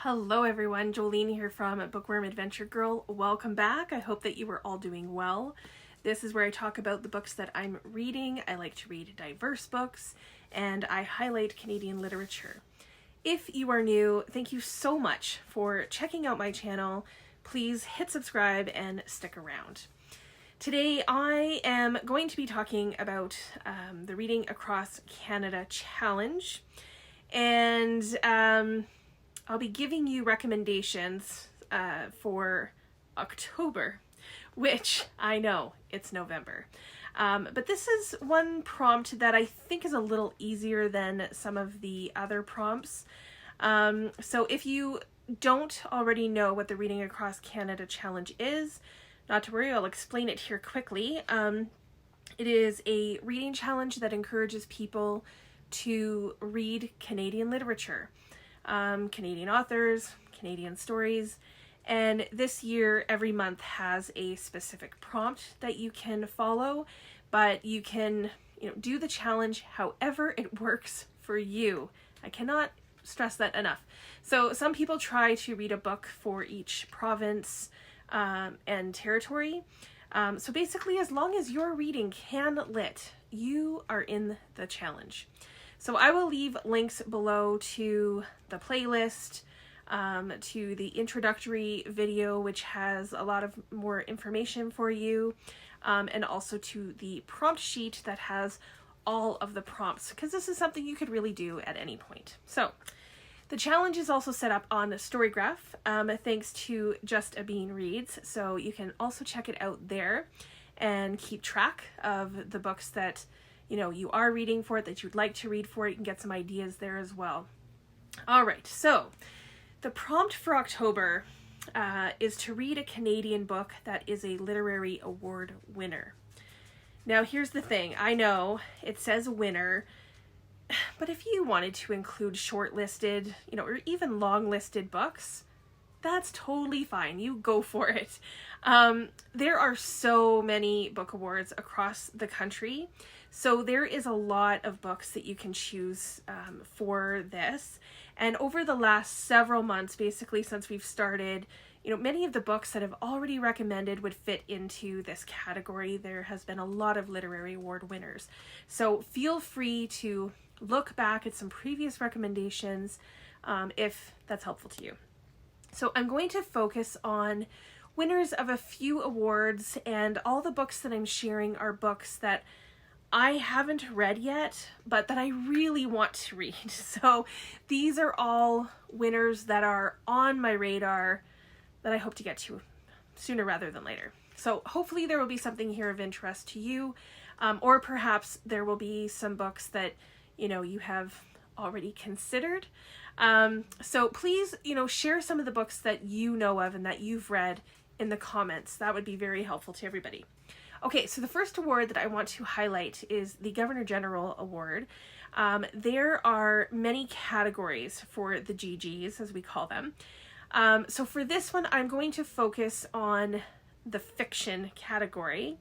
Hello everyone, Jolene here from Bookworm Adventure Girl. Welcome back. I hope that you are all doing well. This is where I talk about the books that I'm reading. I like to read diverse books and I highlight Canadian literature. If you are new, thank you so much for checking out my channel. Please hit subscribe and stick around. Today I am going to be talking about the Reading Across Canada Challenge, and I'll be giving you recommendations for October, which I know it's November. But this is one prompt that I think is a little easier than some of the other prompts. So if you don't already know what the Reading Across Canada Challenge is, not to worry, I'll explain it here quickly. It is a reading challenge that encourages people to read Canadian literature. Canadian authors, Canadian stories, and this year every month has a specific prompt that you can follow, but you can do the challenge however it works for you. I cannot stress that enough. So some people try to read a book for each province and territory. So basically, as long as you're reading CanLit, you are in the challenge. So I will leave links below to the playlist, to the introductory video, which has a lot of more information for you, and also to the prompt sheet that has all of the prompts, because this is something you could really do at any point. So the challenge is also set up on Storygraph, thanks to Just a Bean Reads, so you can also check it out there and keep track of the books that you are reading for it, that you'd like to read for it. You can get some ideas there as well. All right, so the prompt for October is to read a Canadian book that is a literary award winner. Now, here's the thing. I know it says winner, but if you wanted to include shortlisted, or even long-listed books, that's totally fine. You go for it. There are so many book awards across the country, so there is a lot of books that you can choose for this. And over the last several months, basically since we've started, many of the books that I've already recommended would fit into this category. There has been a lot of literary award winners. So feel free to look back at some previous recommendations if that's helpful to you. So I'm going to focus on winners of a few awards, and all the books that I'm sharing are books that I haven't read yet, but that I really want to read. So these are all winners that are on my radar that I hope to get to sooner rather than later. So hopefully there will be something here of interest to you, or perhaps there will be some books that you have already considered. So please, share some of the books that you know of and that you've read in the comments. That would be very helpful to everybody. Okay, so the first award that I want to highlight is the Governor General Award. There are many categories for the GGs, as we call them. So for this one, I'm going to focus on the fiction category,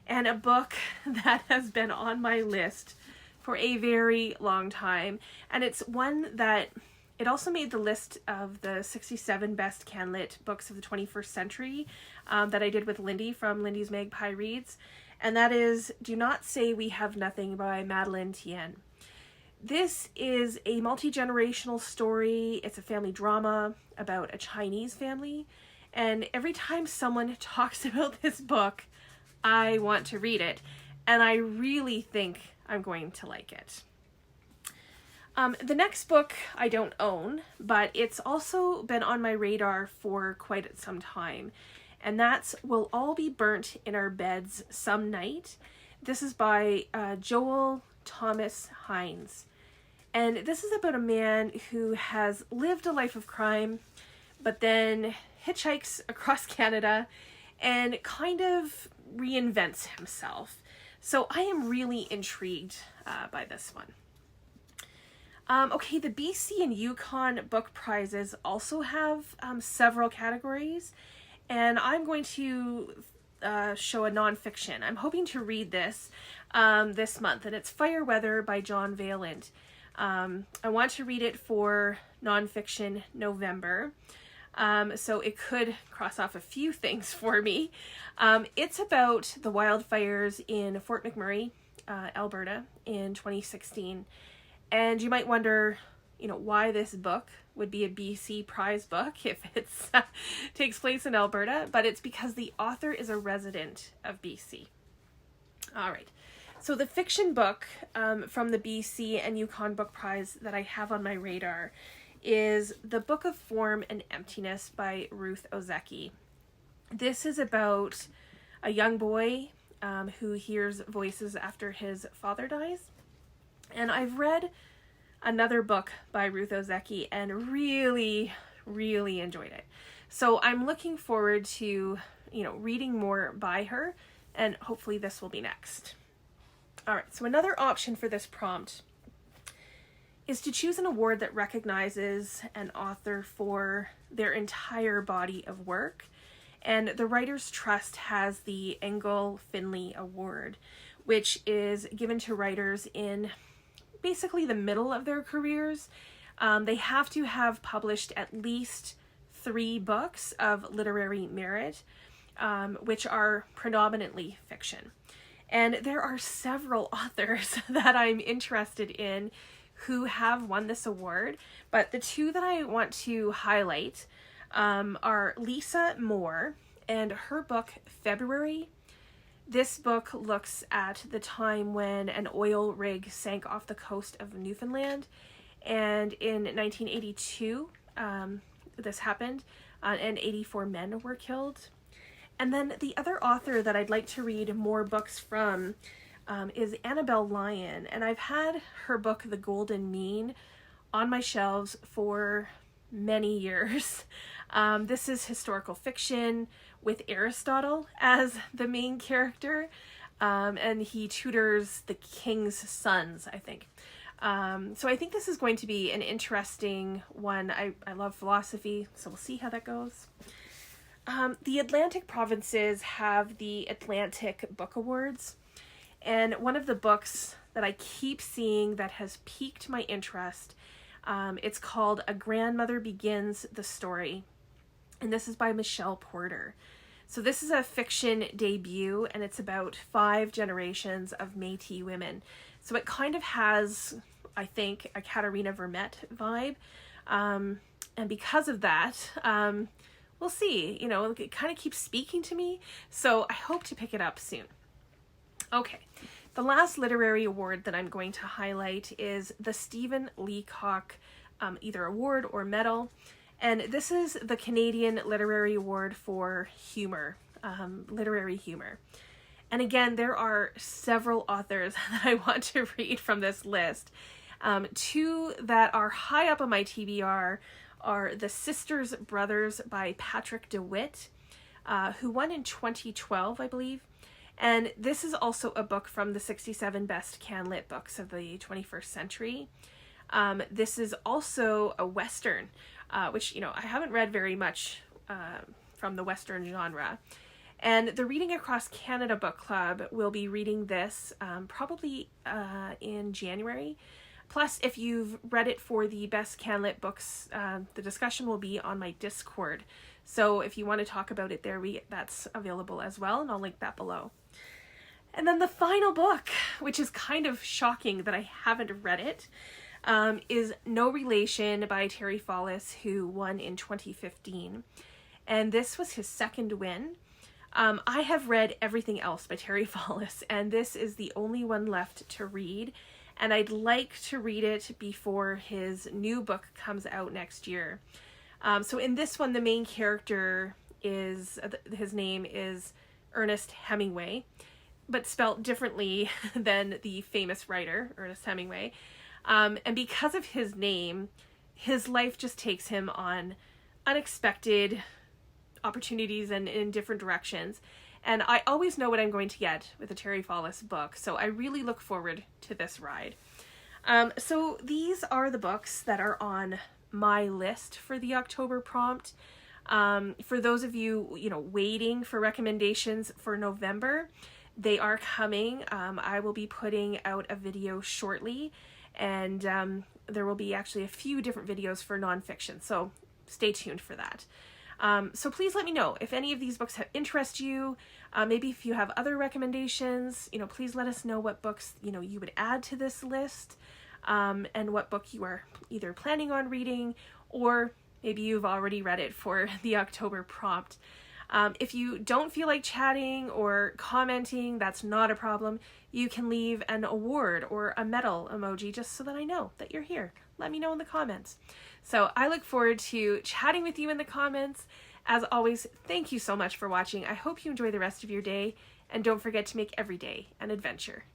and a book that has been on my list for a very long time, and it's one that it also made the list of the 67 best CanLit books of the 21st century that I did with Lindy from Lindy's Magpie Reads, and that is Do Not Say We Have Nothing by Madeleine Thien. This is a multi-generational story. It's a family drama about a Chinese family, and every time someone talks about this book, I want to read it, and I really think I'm going to like it. The next book I don't own, but it's also been on my radar for quite some time, and that's We'll All Be Burnt in Our Beds Some Night. This is by Joel Thomas Hynes, and this is about a man who has lived a life of crime, but then hitchhikes across Canada and kind of reinvents himself. So I am really intrigued by this one. Okay, the BC and Yukon book prizes also have several categories, and I'm going to show a nonfiction. I'm hoping to read this this month, and it's Fireweather by Vaillant. I want to read it for nonfiction November. So it could cross off a few things for me. It's about the wildfires in Fort McMurray, Alberta in 2016. And you might wonder, why this book would be a BC prize book if it takes place in Alberta, but it's because the author is a resident of BC. All right. So the fiction book from the BC and Yukon Book Prize that I have on my radar is The Book of Form and Emptiness by Ruth Ozeki. This is about a young boy who hears voices after his father dies. And I've read another book by Ruth Ozeki and really, really enjoyed it. So I'm looking forward to, reading more by her, and hopefully this will be next. All right, so another option for this prompt is to choose an award that recognizes an author for their entire body of work. And the Writers' Trust has the Engel Finley Award, which is given to writers in basically the middle of their careers. They have to have published at least 3 books of literary merit, which are predominantly fiction. And there are several authors that I'm interested in who have won this award, but the 2 that I want to highlight are Lisa Moore and her book February. This book looks at the time when an oil rig sank off the coast of Newfoundland, and in 1982 this happened, and 84 men were killed. And then the other author that I'd like to read more books from is Annabel Lyon, and I've had her book The Golden Mean on my shelves for many years. This is historical fiction with Aristotle as the main character, and he tutors the king's sons, I think. So I think this is going to be an interesting one. I love philosophy, so we'll see how that goes. The Atlantic provinces have the Atlantic Book Awards, and one of the books that I keep seeing that has piqued my interest, it's called A Grandmother Begins the Story, and this is by Michelle Porter. So this is a fiction debut, and it's about 5 generations of Métis women. So it kind of has, I think, a Katarina Vermette vibe, and because of that, we'll see, it kind of keeps speaking to me, so I hope to pick it up soon. Okay, the last literary award that I'm going to highlight is the Stephen Leacock either award or medal, and this is the Canadian Literary Award for humor, literary humor. And again, there are several authors that I want to read from this list. 2 that are high up on my TBR are The Sisters Brothers by Patrick DeWitt, who won in 2012, I believe. And this is also a book from the 67 Best Can-Lit Books of the 21st Century. This is also a Western, which, I haven't read very much from the Western genre. And the Reading Across Canada Book Club will be reading this probably in January. Plus, if you've read it for the Best Can-Lit Books, the discussion will be on my Discord. So if you want to talk about it there, that's available as well, and I'll link that below. And then the final book, which is kind of shocking that I haven't read it, is No Relation by Terry Fallis, who won in 2015. And this was his second win. I have read everything else by Terry Fallis, and this is the only one left to read. And I'd like to read it before his new book comes out next year. So in this one, the main character his name is Ernest Hemingway, but spelt differently than the famous writer, Ernest Hemingway. And because of his name, his life just takes him on unexpected opportunities and in different directions. And I always know what I'm going to get with a Terry Fallis book, so I really look forward to this ride. So these are the books that are on my list for the October prompt. For those of you, waiting for recommendations for November, they are coming. I will be putting out a video shortly, and there will be actually a few different videos for nonfiction, so stay tuned for that. So please let me know if any of these books interest you. Maybe if you have other recommendations, please let us know what books, you would add to this list, and what book you are either planning on reading, or maybe you've already read it for the October prompt. If you don't feel like chatting or commenting, that's not a problem. You can leave an award or a medal emoji just so that I know that you're here. Let me know in the comments. So I look forward to chatting with you in the comments. As always, thank you so much for watching. I hope you enjoy the rest of your day, and don't forget to make every day an adventure.